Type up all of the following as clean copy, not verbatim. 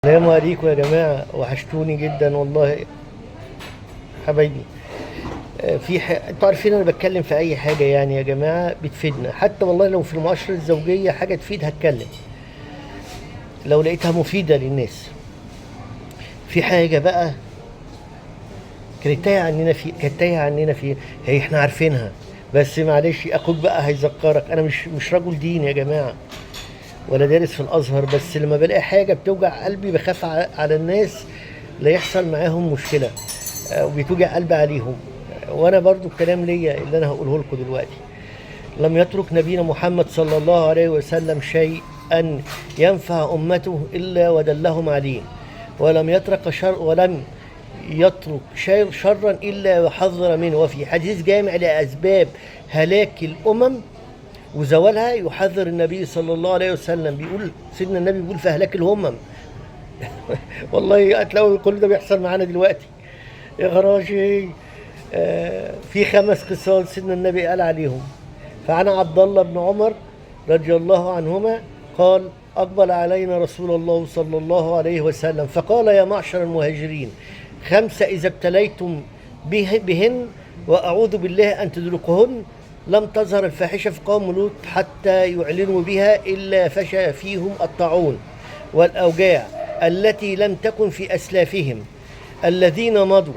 السلام عليكم يا جماعة، وحشتوني جدا والله حبايبي. انتوا عارفين انا بتكلم في اي حاجة يعني يا جماعة بتفيدنا، حتى والله لو في المعاشرة الزوجية حاجة تفيد هتكلم لو لقيتها مفيدة للناس. في حاجة بقى كانت تايهة عننا في هي احنا عارفينها، بس معلش اخوك بقى هيذكرك. انا مش رجل دين يا جماعة ولا دارس في الازهر، بس لما بلاقي حاجه بتوجع قلبي بخاف على الناس لا يحصل معاهم مشكله، وبتوجع قلبي عليهم. وانا برضو الكلام ليا اللي انا هقوله لكم دلوقتي. لم يترك نبينا محمد صلى الله عليه وسلم شيئا ينفع امته الا ودلهم عليه، ولم يترك شيء شرا الا وحذر منه. وفي حديث جامع لاسباب هلاك الامم وزوالها يحذر النبي صلى الله عليه وسلم، بيقول سيدنا النبي بيقول في هلاك الامم. والله هتلاقوا كل ده بيحصل معانا دلوقتي يا غراشي. في 5 خصال سيدنا النبي قال عليهم. فعن عبد الله بن عمر رضي الله عنهما قال: اقبل علينا رسول الله صلى الله عليه وسلم فقال: يا معشر المهاجرين، 5 اذا ابتليتم بهن واعوذ بالله ان تدركهن، لم تظهر الفاحشة في قوم لوط حتى يعلنوا بها إلا فشى فيهم الطاعون والأوجاع التي لم تكن في أسلافهم الذين مضوا،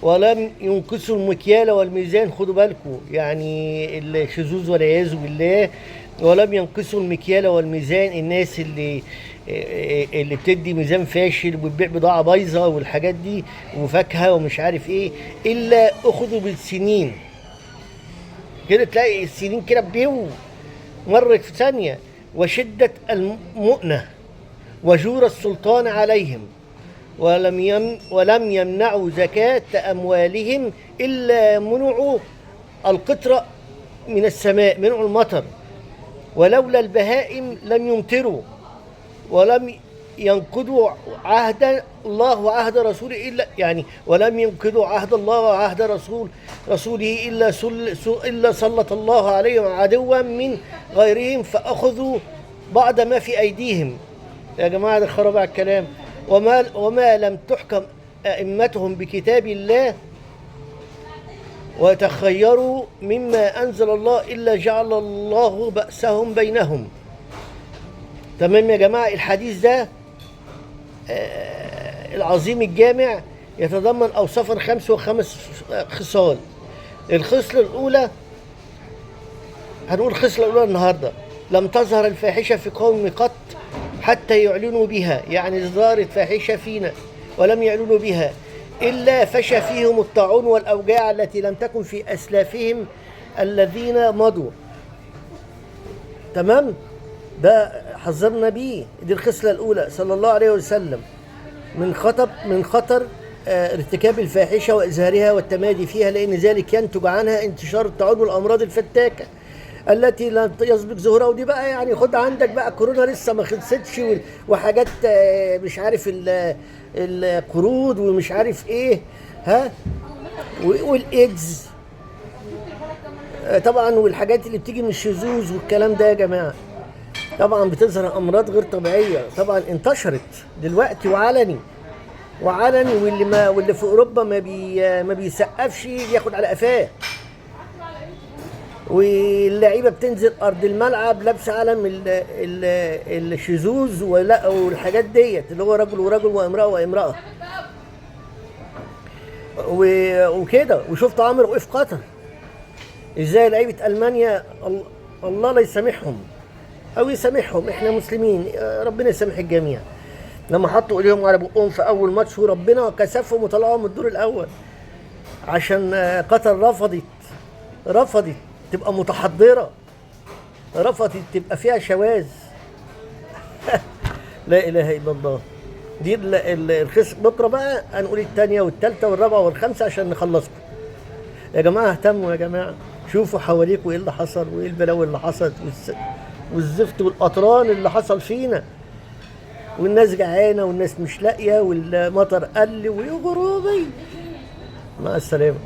ولم ينقصوا المكيال والميزان. خدوا بالكم يعني الشذوذ والعياذ بالله. ولم ينقصوا المكيال والميزان، الناس اللي بتدي ميزان فاشل وبتبيع بضاعة بايظة والحاجات دي وفاكهة ومش عارف ايه، إلا أخذوا بالسنين. كده تلاقي السنين كده مرت في ثانية، وشدة المؤنة وجور السلطان عليهم، ولم يمنعوا زكاة أموالهم إلا منعوا القطرة من السماء، منعوا المطر. ولولا البهائم لم يمطروا، ولم ينقضوا عهد الله وعهد رسوله ولم ينقضوا عهد الله وعهد رسوله إلا سلط الله عليهم عدوا من غيرهم فأخذوا بعض ما في أيديهم. يا جماعة ده خرب على الكلام. وما لم تحكم أئمتهم بكتاب الله وتخيروا مما أنزل الله إلا جعل الله بأسهم بينهم. تمام يا جماعة. الحديث ده العظيم الجامع يتضمن أوصافا 5 خصال. الخصلة الأولى هنقول الخصلة الأولى النهاردة: لم تظهر الفاحشة في قوم قط حتى يعلنوا بها، يعني ظهرت فاحشة فينا ولم يعلنوا بها إلا فشى فيهم الطاعون والأوجاع التي لم تكن في أسلافهم الذين مضوا. تمام؟ ده حذرنا بيه. دي الخصلة الأولى صلى الله عليه وسلم من خطر ارتكاب الفاحشة وإظهارها والتمادي فيها، لأن ذلك ينتج عنها انتشار الطاعون والأمراض الفتاكة التي لا يسبق ظهورها. ودي بقى يعني خد عندك بقى كورونا لسه ما خلصتش، وحاجات مش عارف القرود ومش عارف ايه والايدز طبعا، والحاجات اللي بتيجي من الشذوذ والكلام ده يا جماعه. طبعا بتظهر امراض غير طبيعيه، طبعا انتشرت دلوقتي وعلني، واللي في اوروبا ما بيسقفش بياخد على قفاه، واللعيبه بتنزل ارض الملعب لابسه علم الشذوذ والحاجات ديت اللي هو رجل ورجل وامراه وكده. وشفت عمرو وقف قطر ازاي لعيبه المانيا الله لا يسامحهم او يسامحهم، احنا مسلمين ربنا يسامح الجميع، لما حطوا ايديهم على بقهم في اول ماتش وربنا كسفهم وطلعوا من الدور الاول عشان قطر رفضت تبقى متحضره، رفضت تبقى فيها شواذ. لا اله الا الله. دي بكره بقى هنقول الثانيه والثالثه والرابعه والخامسه عشان نخلصكم يا جماعه. اهتموا يا جماعه، شوفوا حواليكم ايه اللي حصل وايه البلاوي اللي حصلت والزفت والقطران اللي حصل فينا، والناس جعانه والناس مش لاقيه والمطر قل ويغربي. مع السلامه.